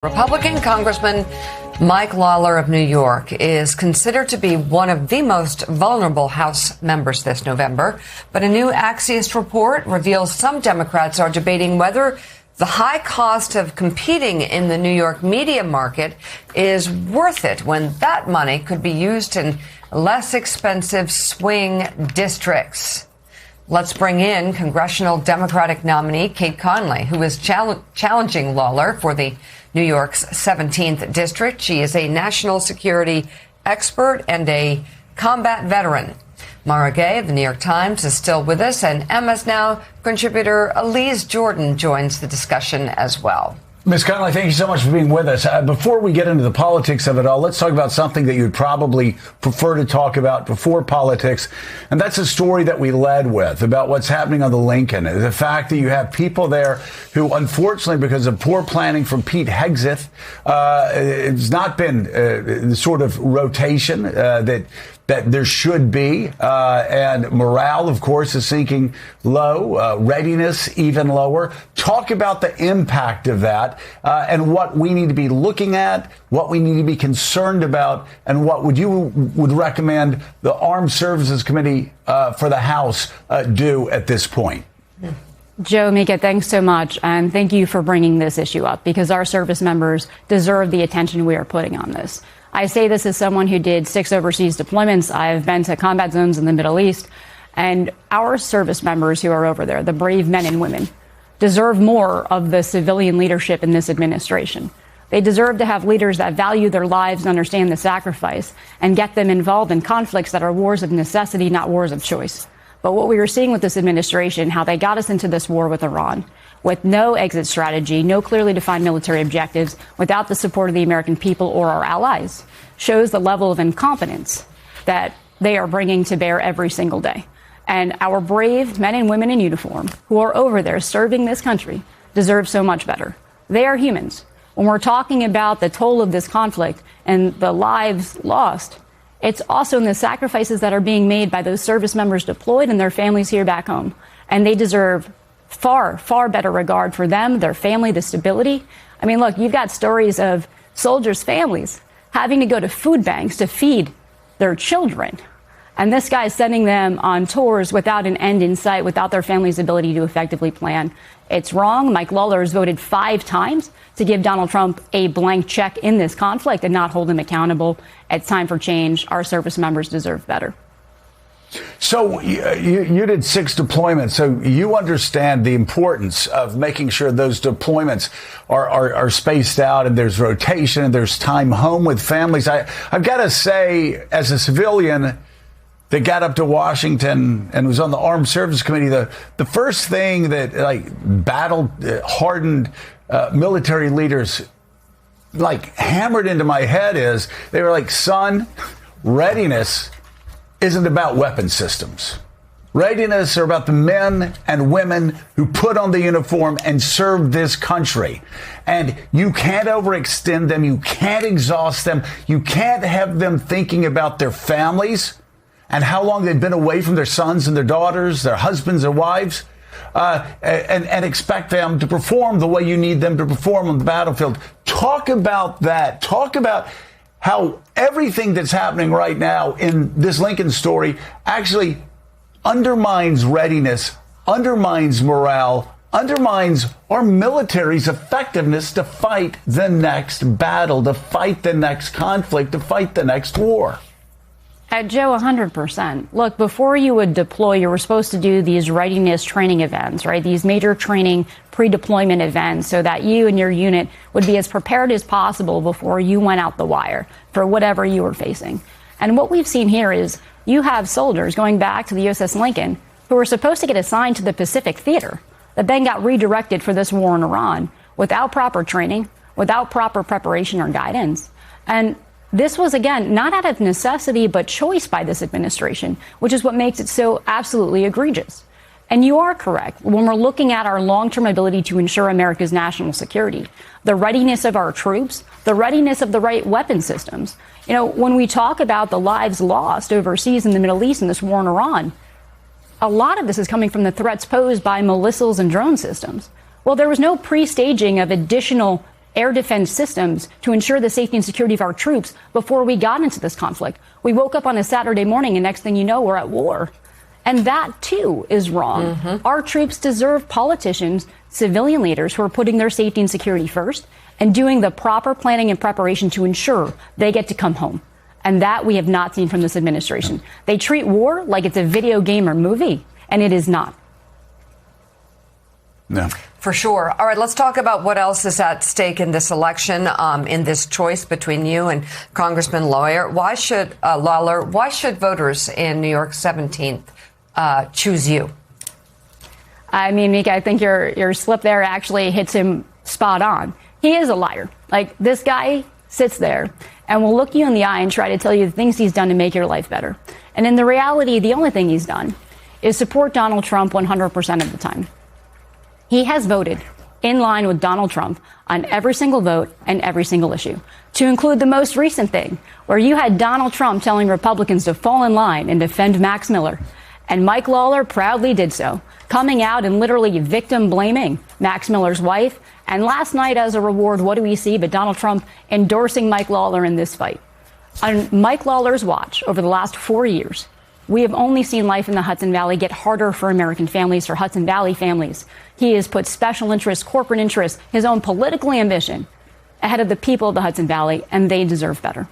Republican Congressman Mike Lawler of New York is considered to be one of the most vulnerable House members this November. But a new Axios report reveals some Democrats are debating whether the high cost of competing in the New York media market is worth it when that money could be used in less expensive swing districts. Let's bring in congressional Democratic nominee Kate Conley, who is challenging Lawler for the New York's 17th district. She is a national security expert and a combat veteran. Mara Gay of the New York Times is still with us, and MS Now contributor Elise Jordan joins the discussion as well. Ms. Conley, thank you so much for being with us. Before we get into the politics of it all, let's talk about something that you'd probably prefer to talk about before politics. And that's a story that we led with about what's happening on the Lincoln. The fact that you have people there who, unfortunately, because of poor planning from Pete Hegseth, it's not been the sort of rotation that there should be. And morale, of course, is sinking low. Readiness, even lower. Talk about the impact of that and what we need to be looking at, what we need to be concerned about, and what would recommend the Armed Services Committee for the House do at this point. Joe, Mika, thanks so much. And thank you for bringing this issue up, because our service members deserve the attention we are putting on this. I say this as someone who did 6 overseas deployments. I've been to combat zones in the Middle East, and our service members who are over there, the brave men and women, deserve more of the civilian leadership in this administration. They deserve to have leaders that value their lives and understand the sacrifice and get them involved in conflicts that are wars of necessity, not wars of choice. But what we were seeing with this administration, how they got us into this war with Iran, with no exit strategy, no clearly defined military objectives, without the support of the American people or our allies, shows the level of incompetence that they are bringing to bear every single day. And our brave men and women in uniform who are over there serving this country deserve so much better. They are humans. When we're talking about the toll of this conflict and the lives lost, it's also in the sacrifices that are being made by those service members deployed and their families here back home. And they deserve far, far better regard for them, their family, the stability. I mean, look, you've got stories of soldiers' families having to go to food banks to feed their children. And this guy is sending them on tours without an end in sight, without their family's ability to effectively plan. It's wrong. Mike Lawler has voted 5 times to give Donald Trump a blank check in this conflict and not hold him accountable. It's time for change. Our service members deserve better. So you did 6 deployments, so you understand the importance of making sure those deployments are spaced out and there's rotation and there's time home with families. I've got to say, as a civilian that got up to Washington and was on the Armed Services Committee, the first thing that battle hardened military leaders hammered into my head is they were like, son, readiness isn't about weapon systems. Readiness are about the men and women who put on the uniform and serve this country. And you can't overextend them. You can't exhaust them. You can't have them thinking about their families and how long they've been away from their sons and their daughters, their husbands and wives, and expect them to perform the way you need them to perform on the battlefield. Talk about that. Talk about how everything that's happening right now in this Lincoln story actually undermines readiness, undermines morale, undermines our military's effectiveness to fight the next battle, to fight the next conflict, to fight the next war. Joe, 100%. Look, before you would deploy, you were supposed to do these readiness training events, right? These major training pre-deployment events so that you and your unit would be as prepared as possible before you went out the wire for whatever you were facing. And what we've seen here is you have soldiers going back to the USS Lincoln who were supposed to get assigned to the Pacific Theater that then got redirected for this war in Iran without proper training, without proper preparation or guidance. And this was, again, not out of necessity, but choice by this administration, which is what makes it so absolutely egregious. And you are correct. When we're looking at our long-term ability to ensure America's national security, the readiness of our troops, the readiness of the right weapon systems. You know, when we talk about the lives lost overseas in the Middle East in this war in Iran, a lot of this is coming from the threats posed by missiles and drone systems. Well, there was no pre-staging of additional air defense systems to ensure the safety and security of our troops before we got into this conflict. We woke up on a Saturday morning and next thing you know, we're at war. And that, too, is wrong. Our troops deserve politicians, civilian leaders who are putting their safety and security first and doing the proper planning and preparation to ensure they get to come home. And that we have not seen from this administration. They treat war like it's a video game or movie, and it is not. No. For sure. All right, let's talk about what else is at stake in this election, in this choice between you and Congressman Lawler. Why should voters in New York 17th choose you? I mean, Mika, I think your slip there actually hits him spot on. He is a liar. Like, this guy sits there and will look you in the eye and try to tell you the things he's done to make your life better. And in the reality, the only thing he's done is support Donald Trump 100% of the time. He has voted in line with Donald Trump on every single vote and every single issue, to include the most recent thing, where you had Donald Trump telling Republicans to fall in line and defend Max Miller. And Mike Lawler proudly did so, coming out and literally victim blaming Max Miller's wife. And last night, as a reward, what do we see but Donald Trump endorsing Mike Lawler in this fight? On Mike Lawler's watch over the last 4 years, we have only seen life in the Hudson Valley get harder for American families, for Hudson Valley families. He has put special interests, corporate interests, his own political ambition ahead of the people of the Hudson Valley, and they deserve better.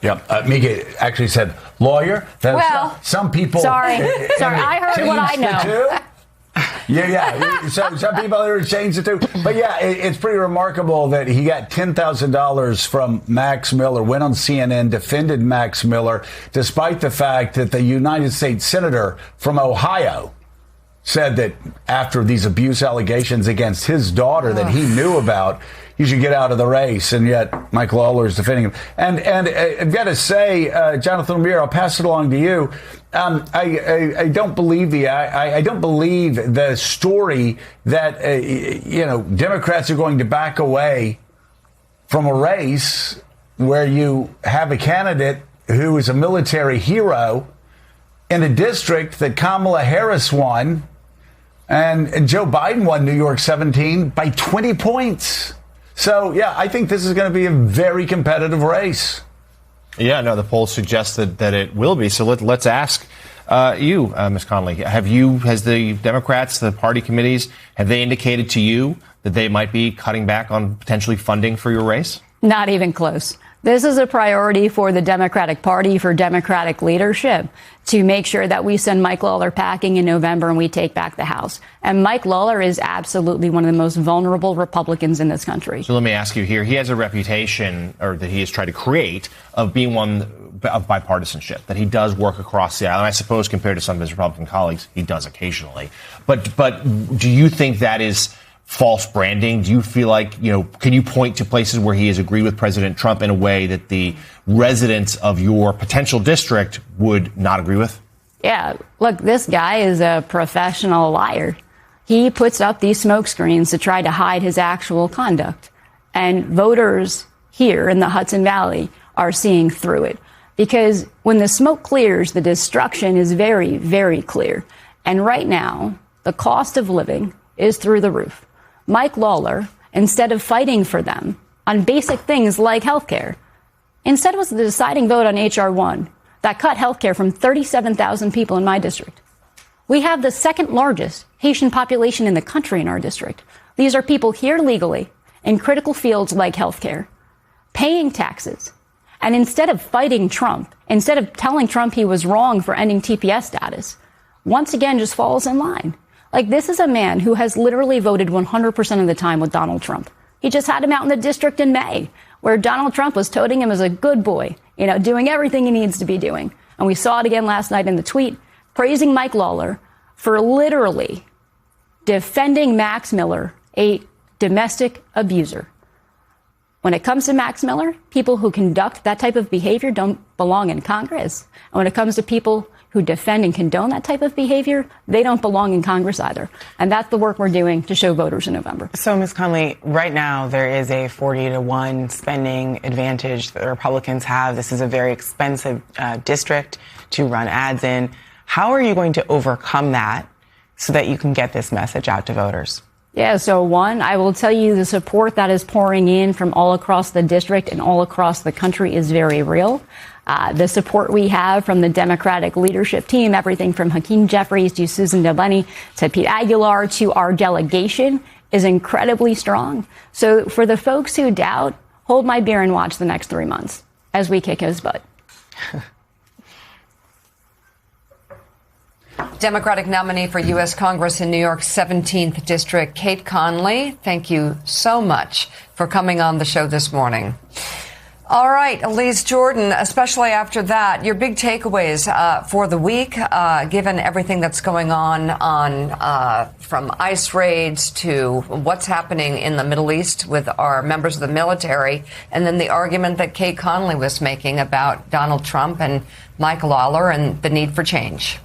Yeah, Mika actually said lawyer. Well, some people. Sorry, I heard what I know. Yeah. So some people are changed it too. But yeah, it's pretty remarkable that he got $10,000 from Max Miller, went on CNN, defended Max Miller, despite the fact that the United States Senator from Ohio said that after these abuse allegations against his daughter that he knew about, you should get out of the race. And yet Mike Lawler is defending him. And I've got to say, Jonathan O'Meara, I'll pass it along to you. I don't believe I don't believe the story that Democrats are going to back away from a race where you have a candidate who is a military hero in a district that Kamala Harris won, and Joe Biden won New York 17 by 20 points. So, yeah, I think this is going to be a very competitive race. Yeah, no, the polls suggest that it will be. So let's ask you, Ms. Connolly, has the Democrats, the party committees, have they indicated to you that they might be cutting back on potentially funding for your race? Not even close. This is a priority for the Democratic Party, for Democratic leadership, to make sure that we send Mike Lawler packing in November and we take back the House. And Mike Lawler is absolutely one of the most vulnerable Republicans in this country. So let me ask you here. He has a reputation, or that he has tried to create, of being one of bipartisanship, that he does work across the aisle. And I suppose compared to some of his Republican colleagues, he does occasionally. But do you think that is false branding? Do you feel like, can you point to places where he has agreed with President Trump in a way that the residents of your potential district would not agree with? Yeah, look, this guy is a professional liar. He puts up these smoke screens to try to hide his actual conduct. And voters here in the Hudson Valley are seeing through it. Because when the smoke clears, the destruction is very, very clear. And right now, the cost of living is through the roof. Mike Lawler, instead of fighting for them on basic things like health care, instead was the deciding vote on H.R. 1 that cut health care from 37,000 people in my district. We have the second largest Haitian population in the country in our district. These are people here legally in critical fields like health care, paying taxes. And instead of fighting Trump, instead of telling Trump he was wrong for ending TPS status, once again just falls in line. Like, this is a man who has literally voted 100% of the time with Donald Trump. He just had him out in the district in May, where Donald Trump was toting him as a good boy, doing everything he needs to be doing. And we saw it again last night in the tweet, praising Mike Lawler for literally defending Max Miller, a domestic abuser. When it comes to Max Miller, people who conduct that type of behavior don't belong in Congress. And when it comes to people who defend and condone that type of behavior, they don't belong in Congress either. And that's the work we're doing to show voters in November. So, Ms. Connolly, right now there is a 40-1 spending advantage that the Republicans have. This is a very expensive district to run ads in. How are you going to overcome that so that you can get this message out to voters? Yeah, so one, I will tell you the support that is pouring in from all across the district and all across the country is very real. The support we have from the Democratic leadership team, everything from Hakeem Jeffries to Susan Delaney to Pete Aguilar to our delegation, is incredibly strong. So for the folks who doubt, hold my beer and watch the next 3 months as we kick his butt. Democratic nominee for U.S. Congress in New York's 17th District, Kate Conley, thank you so much for coming on the show this morning. All right, Elise Jordan, especially after that, your big takeaways for the week, given everything that's going on from ICE raids to what's happening in the Middle East with our members of the military, and then the argument that Kate Conley was making about Donald Trump and Mike Lawler and the need for change.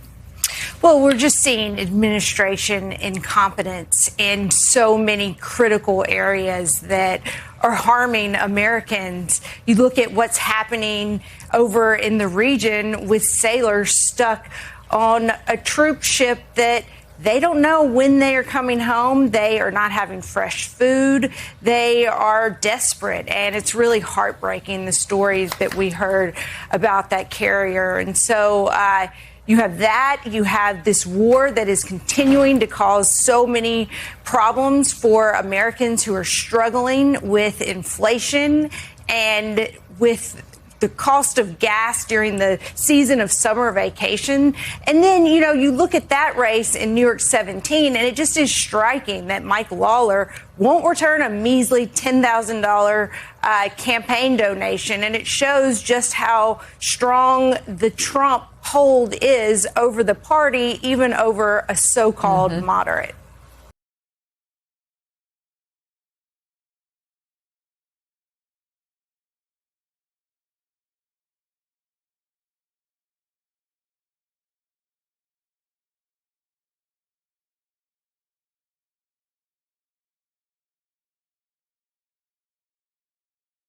Well, we're just seeing administration incompetence in so many critical areas that are harming Americans. You look at what's happening over in the region with sailors stuck on a troop ship that they don't know when they are coming home. They are not having fresh food. They are desperate. And it's really heartbreaking, the stories that we heard about that carrier. And so you have that. You have this war that is continuing to cause so many problems for Americans who are struggling with inflation and with the cost of gas during the season of summer vacation. And then, you know, you look at that race in New York 17, and it just is striking that Mike Lawler won't return a measly $10,000 campaign donation. And it shows just how strong the Trump hold is over the party, even over a so-called moderate.